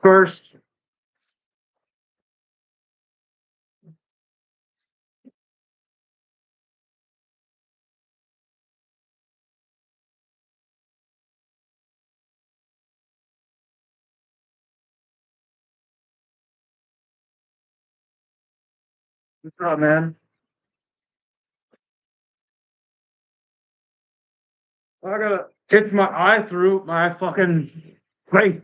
First. What's up, man? I gotta hit my eye through my fucking face.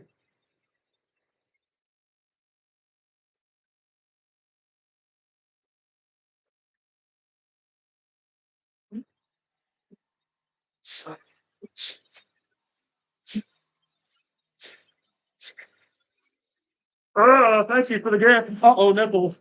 Oh, thank you for the gift. Uh-oh, nipples.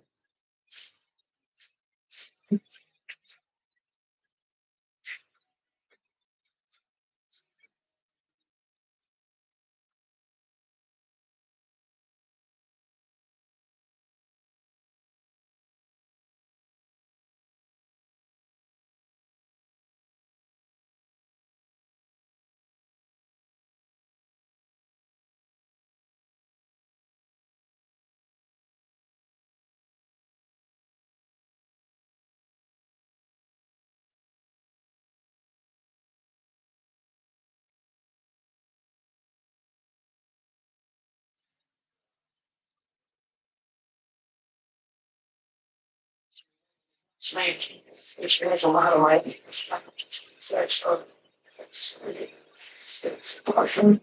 Which means a lot of my search of it's awesome.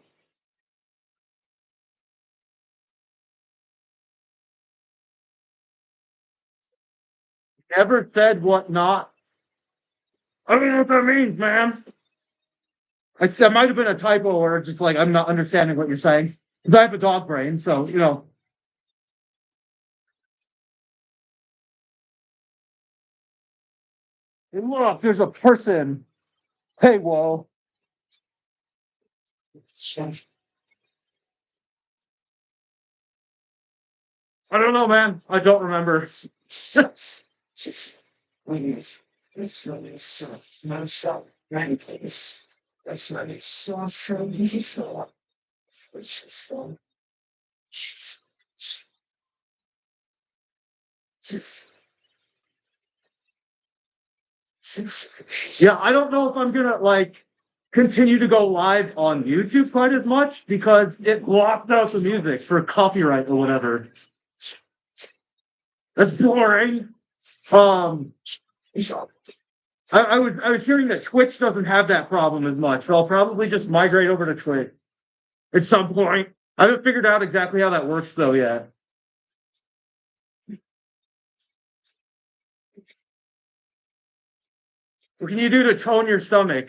Never said what not. I don't know what that means, man. That might have been a typo or just like I'm not understanding what you're saying. Because I have a dog brain, so Hey, look, there's a person. Hey, whoa. I don't know, man. I don't remember. Yeah, I don't know if I'm gonna like continue to go live on YouTube quite as much because it blocked out the music for copyright or whatever. That's boring. Um, I was hearing that Twitch doesn't have that problem as much, so I'll probably just migrate over to Twitch at some point. I haven't figured out exactly how that works though yet. What can you do to tone your stomach?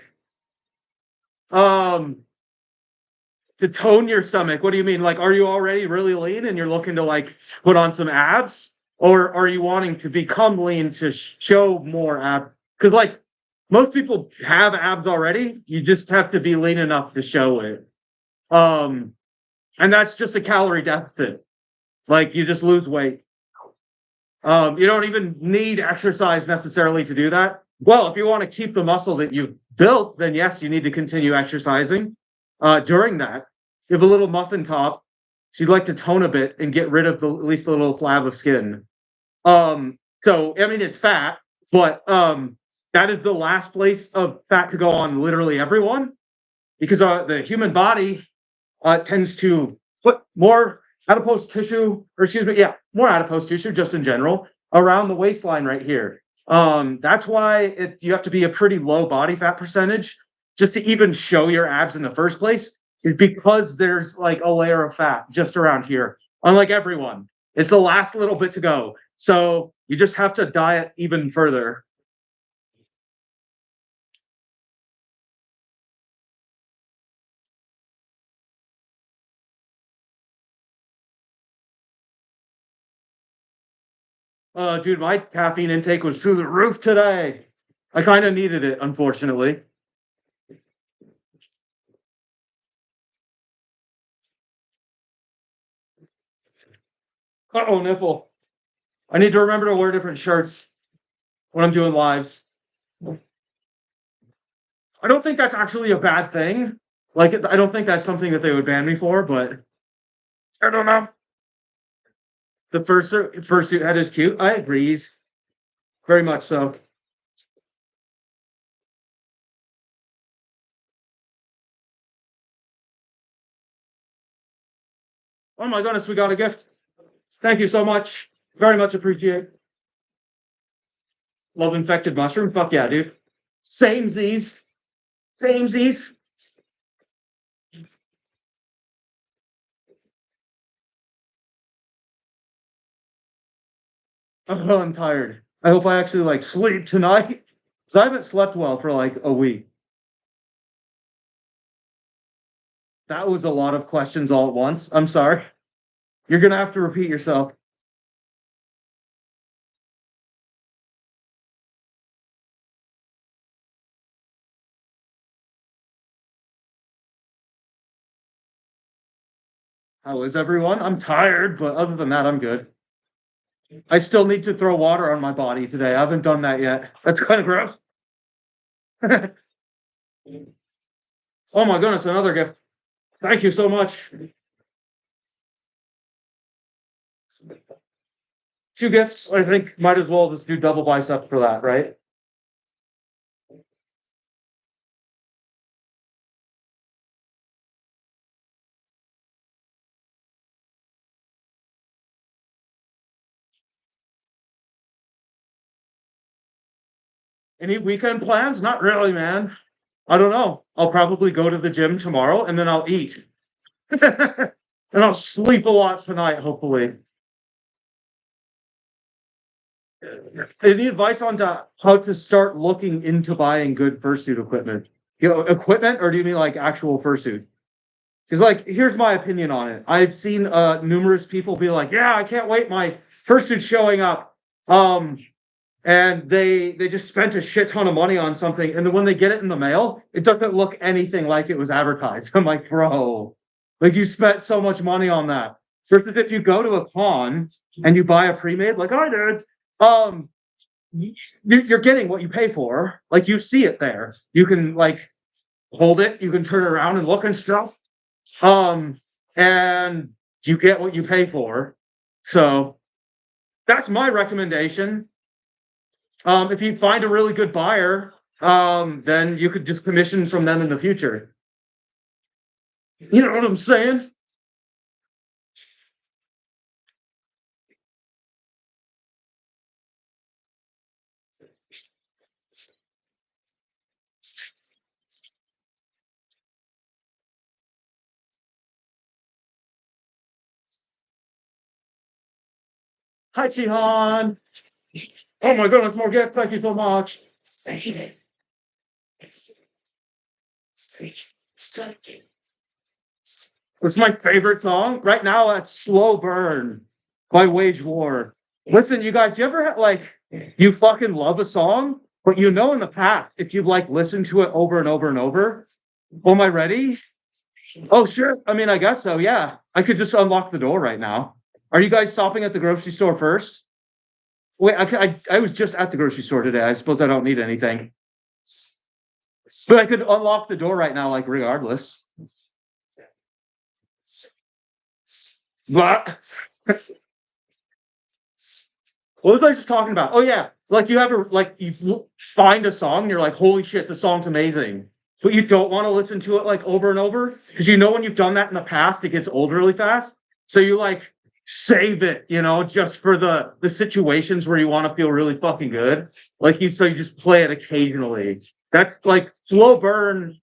Um, to tone your stomach, what do you mean? Like, are you already really lean and you're looking to like put on some abs? Or are you wanting to become lean to show more abs? Because like most people have abs already. You just have to be lean enough to show it. Um, and that's just a calorie deficit. Like you just lose weight. You don't even need exercise necessarily to do that. Well, if you want to keep the muscle that you've built, then yes, you need to continue exercising. During that, you have a little muffin top. So you'd like to tone a bit and get rid of at least a little flab of skin. So I mean it's fat, but that is the last place of fat to go on literally everyone because the human body tends to put more adipose tissue, or excuse me, yeah, more adipose tissue just in general around the waistline right here. That's why you have to be a pretty low body fat percentage just to even show your abs in the first place, is because there's like a layer of fat just around here. Unlike everyone, it's the last little bit to go. So you just have to diet even further. Dude, my caffeine intake was through the roof today. I kind of needed it, unfortunately. Uh-oh, nipple. I need to remember to wear different shirts when I'm doing lives. I don't think that's actually a bad thing. Like, I don't think that's something that they would ban me for, but I don't know. The fursuit head is cute. I agree. Very much so. Oh my goodness, we got a gift. Thank you so much. Very much appreciate. Love infected mushroom. Fuck yeah, dude. Same Z's. Same Z's. Oh, I'm tired. I hope I actually like sleep tonight. Because I haven't slept well for like a week. That was a lot of questions all at once. I'm sorry. You're gonna have to repeat yourself. How is everyone? I'm tired, but other than that, I'm good. I still need to throw water on my body today. I haven't done that yet. That's kind of gross. Oh my goodness, another gift. Thank you so much. Two gifts, I think might as well just do double biceps for that, right? Any weekend plans? Not really, man. I don't know. I'll probably go to the gym tomorrow and then I'll eat. And I'll sleep a lot tonight, hopefully. Any advice on how to start looking into buying good fursuit equipment? You know, equipment, or do you mean like actual fursuit? Because like, here's my opinion on it. I've seen numerous people be like, "Yeah, I can't wait, my fursuit's showing up." And they just spent a shit ton of money on something, and then when they get it in the mail, it doesn't look anything like it was advertised. I'm like, bro, like you spent so much money on that. Versus if you go to a con and you buy a pre-made, like I did, um, you're getting what you pay for. Like you see it there. You can like hold it, you can turn it around and look and stuff. Um, and you get what you pay for. So that's my recommendation. If you find a really good buyer, then you could just commission from them in the future. You know what I'm saying? Hi, Chihan. Oh my goodness, more gift. Thank you so much. It's my favorite song right now. That's "Slow Burn" by Wage War. Listen, you guys, you ever like you fucking love a song, but you know in the past if you've like listened to it over and over and over. Oh, am I ready? Oh, sure. I mean, I guess so. Yeah, I could just unlock the door right now. Are you guys stopping at the grocery store first? Wait, I was just at the grocery store today. I suppose I don't need anything, but I could unlock the door right now, like regardless. But what was I just talking about? Oh yeah, like you have a like you find a song, and you're like, holy shit, the song's amazing, but you don't want to listen to it like over and over because you know when you've done that in the past, it gets old really fast. So you like save it, you know, just for the situations where you want to feel really fucking good. Like you, so you just play it occasionally. That's like slow burn.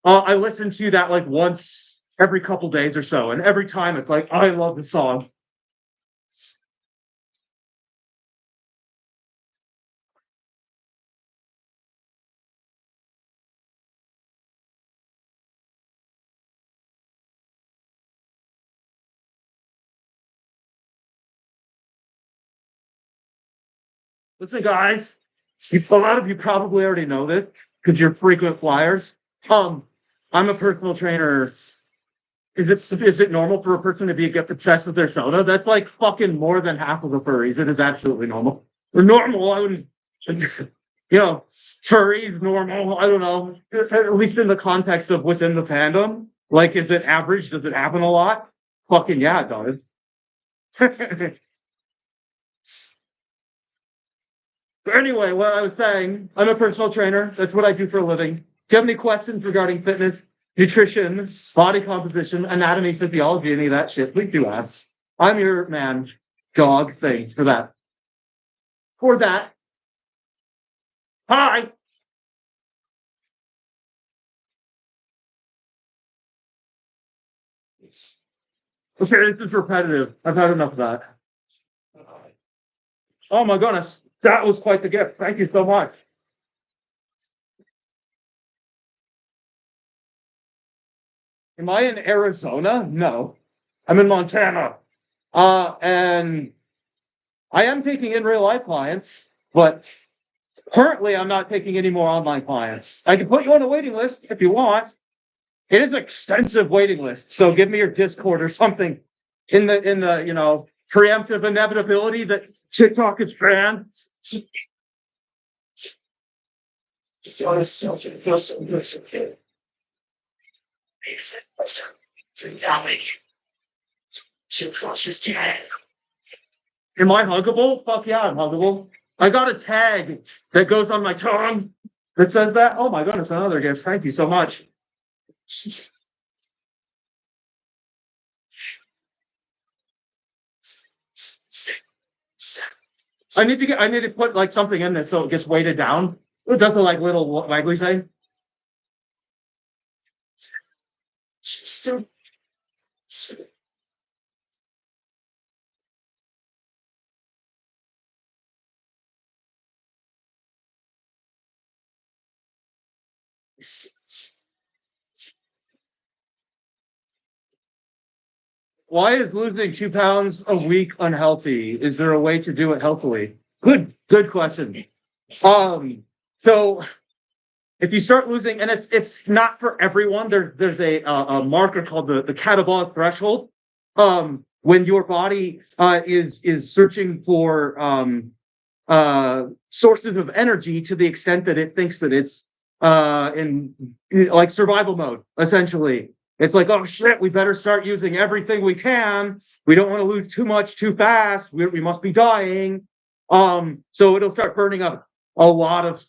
I listen to that like once every couple days or so, and every time it's like I love the song. Listen, guys, a lot of you probably already know this because you're frequent flyers. Um, I'm a personal trainer. Is it normal for a person to be get obsessed with their soda? That's like fucking more than half of the furries. It is absolutely normal. Or normal, I wouldn't. You know, furries normal. I don't know. At least in the context of within the fandom. Like, is it average? Does it happen a lot? Fucking yeah, it does. Anyway, what I was saying, I'm a personal trainer. That's what I do for a living. Do you have any questions regarding fitness, nutrition, body composition, anatomy, physiology, any of that shit? Please do ask. I'm your man, dog thing for that. For that. Hi. Okay, this is repetitive. I've had enough of that. Oh my goodness. That was quite the gift. Thank you so much. Am I in Arizona? No. I'm in Montana. And I am taking in real life clients, but currently I'm not taking any more online clients. I can put you on a waiting list if you want. It is an extensive waiting list. So give me your Discord or something in the preemptive inevitability that TikTok is banned. Am I huggable? Fuck yeah, I'm huggable. I got a tag that goes on my tongue that says that. Oh my goodness, another guest. Thank you so much. I need to put like something in this so it gets weighted down. It does the like little waggly thing. Why is losing 2 pounds a week unhealthy? Is there a way to do it healthily? Good question. So if you start losing, and it's not for everyone. There's a marker called the catabolic threshold. When your body is searching for sources of energy to the extent that it thinks that it's in like survival mode, essentially. It's like, oh shit, we better start using everything we can. We don't want to lose too much too fast. We must be dying. So it'll start burning up a lot of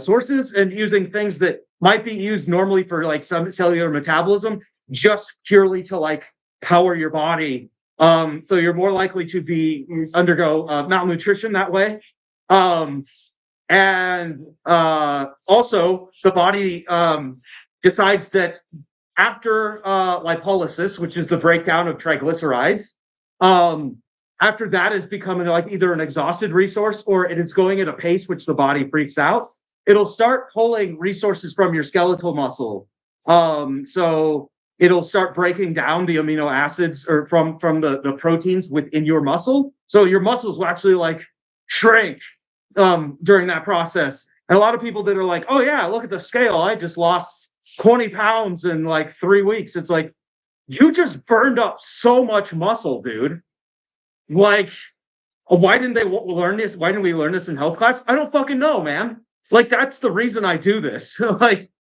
sources and using things that might be used normally for like some cellular metabolism, just purely to like power your body. So you're more likely to be undergo malnutrition that way. And also the body decides that after lipolysis, which is the breakdown of triglycerides, after that is becoming like either an exhausted resource or it is going at a pace which the body freaks out, it'll start pulling resources from your skeletal muscle. So it'll start breaking down the amino acids or from the proteins within your muscle. So your muscles will actually like shrink during that process. And a lot of people that are like, oh yeah, look at the scale. I just lost 20 pounds in like 3 weeks. It's like, you just burned up so much muscle, dude. Like, why didn't they learn this? Why didn't we learn this in health class? I don't fucking know, man. Like, that's the reason I do this. Like,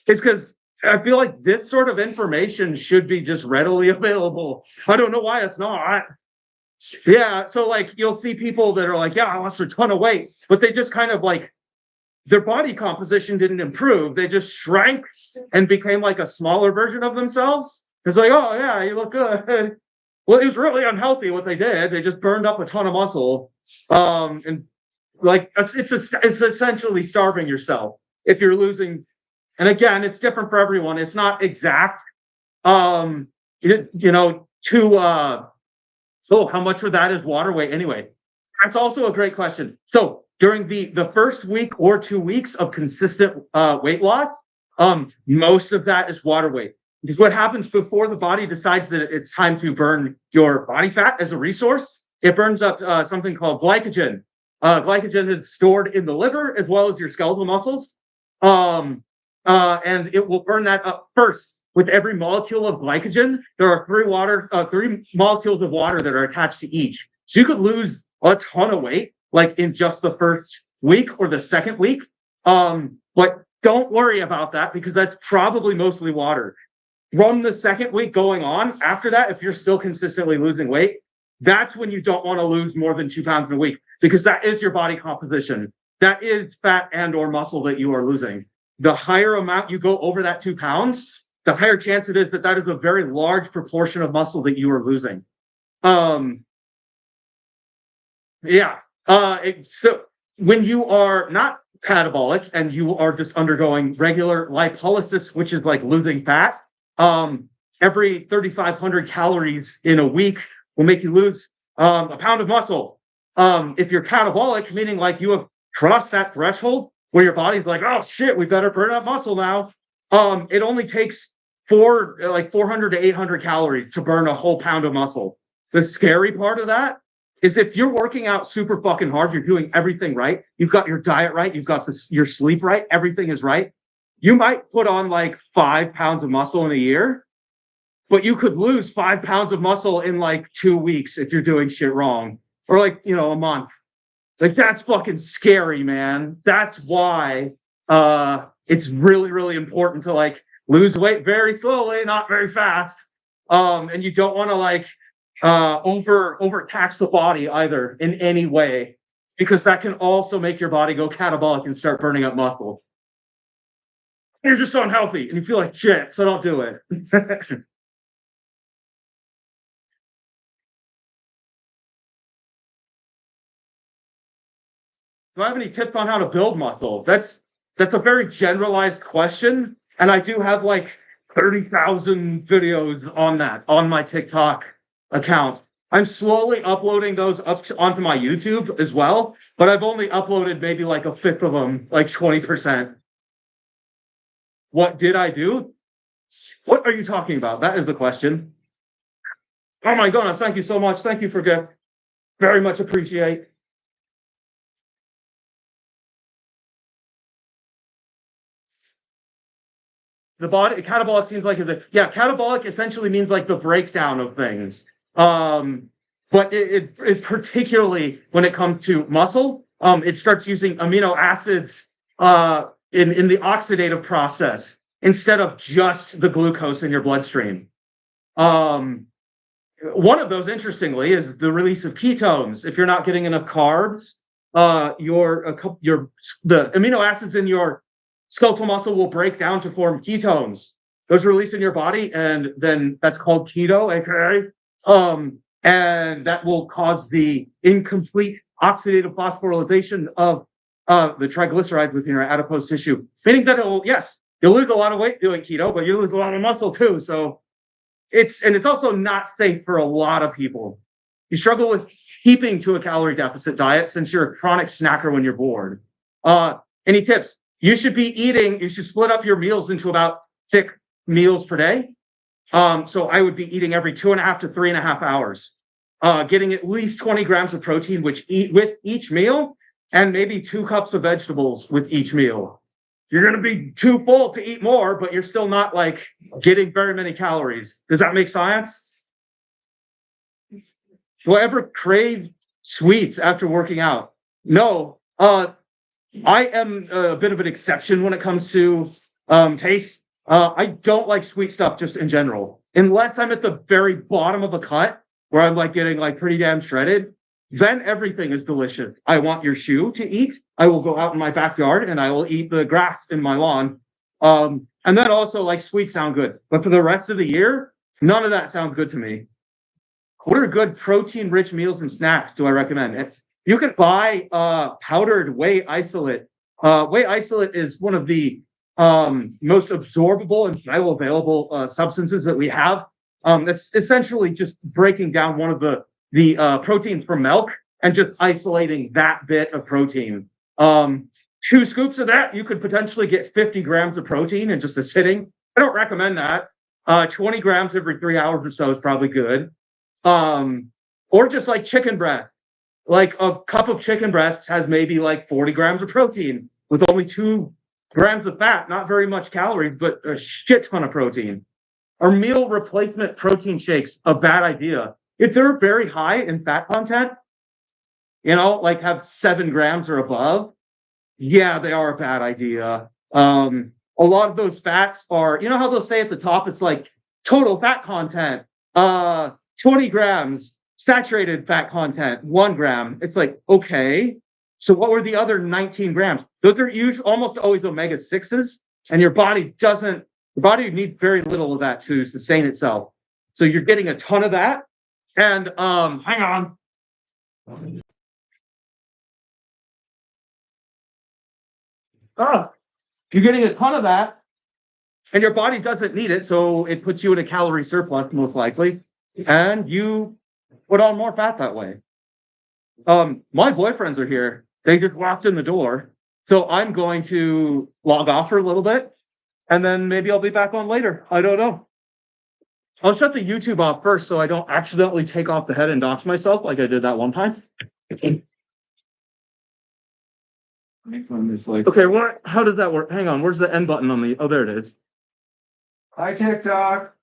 it's because I feel like this sort of information should be just readily available. I don't know why it's not. Yeah, so like you'll see people that are like, yeah, I lost a ton of weight, but they just kind of like their body composition didn't improve. They just shrank and became like a smaller version of themselves. It's like, oh yeah, you look good. Well, it was really unhealthy what they did. They just burned up a ton of muscle. And like it's essentially starving yourself if you're losing. And again, it's different for everyone. It's not exact. So how much of that is water weight anyway? That's also a great question. So during the first week or 2 weeks of consistent weight loss, most of that is water weight. Because what happens before the body decides that it's time to burn your body fat as a resource, it burns up something called glycogen. Glycogen is stored in the liver as well as your skeletal muscles. And it will burn that up first. With every molecule of glycogen, there are three molecules of water that are attached to each. So you could lose a ton of weight, like in just the first week or the second week. But don't worry about that because that's probably mostly water. from the second week going on, after that, if you're still consistently losing weight, that's when you don't want to lose more than 2 pounds in a week, because that is your body composition. That is fat and or muscle that you are losing. The higher amount you go over that 2 pounds, the higher chance it is that that is a very large proportion of muscle that you are losing. Yeah. So when you are not catabolic and you are just undergoing regular lipolysis, which is like losing fat, every 3,500 calories in a week will make you lose a pound of muscle. If you're catabolic, meaning like you have crossed that threshold where your body's like, oh shit, we better burn up muscle now. It only takes 400 to 800 calories to burn a whole pound of muscle. The scary part of that is if you're working out super fucking hard, you're doing everything right, you've got your diet right, you've got your sleep right, everything is right, you might put on like 5 pounds of muscle in a year, but you could lose 5 pounds of muscle in like 2 weeks if you're doing shit wrong, or like, a month. Like, that's fucking scary, man. That's why it's really, really important to like lose weight very slowly, not very fast. And you don't want to like overtax the body either in any way, because that can also make your body go catabolic and start burning up muscle. You're just so unhealthy and you feel like shit, so don't do it. Do I have any tips on how to build muscle? That's a very generalized question, and I do have like 30,000 videos on that on my TikTok account. I'm slowly uploading those onto my YouTube as well, but I've only uploaded maybe like a fifth of them, like 20%. What did I do? What are you talking about? That is the question. Oh my goodness, thank you so much. Thank you for gift. Very much appreciate. The body catabolic seems like catabolic essentially means like the breakdown of things. But it's particularly when it comes to muscle, it starts using amino acids in the oxidative process instead of just the glucose in your bloodstream. One of those, interestingly, is the release of ketones. If you're not getting enough carbs, the amino acids in your skeletal muscle will break down to form ketones. Those are released in your body, and then that's called keto, aka. And that will cause the incomplete oxidative phosphorylation of the triglycerides within your adipose tissue, meaning that you'll lose a lot of weight doing keto, but you lose a lot of muscle too. So it's also not safe for a lot of people. You struggle with keeping to a calorie deficit diet since you're a chronic snacker when you're bored. Any tips? You should split up your meals into about 6 meals per day. So I would be eating every 2.5 to 3.5 hours, getting at least 20 grams of protein with each meal, and maybe 2 cups of vegetables with each meal. You're going to be too full to eat more, but you're still not like getting very many calories. Does that make sense? Do I ever crave sweets after working out? No. I am a bit of an exception when it comes to taste. I don't like sweet stuff just in general, unless I'm at the very bottom of a cut where I'm like getting like pretty damn shredded. Then everything is delicious. I want your shoe to eat. I will go out in my backyard and I will eat the grass in my lawn. And then also like sweets sound good, but for the rest of the year, none of that sounds good to me. What are good protein-rich meals and snacks do I recommend? You can buy powdered whey isolate. Whey isolate is one of the most absorbable and bioavailable substances that we have. It's essentially just breaking down one of the proteins from milk and just isolating that bit of protein. 2 scoops of that, you could potentially get 50 grams of protein in just a sitting. I don't recommend that. 20 grams every 3 hours or so is probably good. Or just like chicken breast. Like a cup of chicken breast has maybe like 40 grams of protein with only 2 grams of fat, not very much calories, but a shit ton of protein. Are meal replacement protein shakes a bad idea? If they're very high in fat content, like have 7 grams or above, yeah, they are a bad idea. A lot of those fats are, how they'll say at the top, it's like total fat content, 20 grams, saturated fat content, 1 gram. It's like, okay. So what were the other 19 grams? Those are usually almost always omega 6s, and your body needs very little of that to sustain itself. So you're getting a ton of that. And hang on. You're getting a ton of that, and your body doesn't need it, so it puts you in a calorie surplus, most likely, and you put on more fat that way. My boyfriends are here. They just walked in the door. So I'm going to log off for a little bit, and then maybe I'll be back on later. I don't know. I'll shut the YouTube off first so I don't accidentally take off the head and dox myself like I did that one time. Okay, how does that work? Hang on, where's the end button on the, oh, there it is. Hi, TikTok.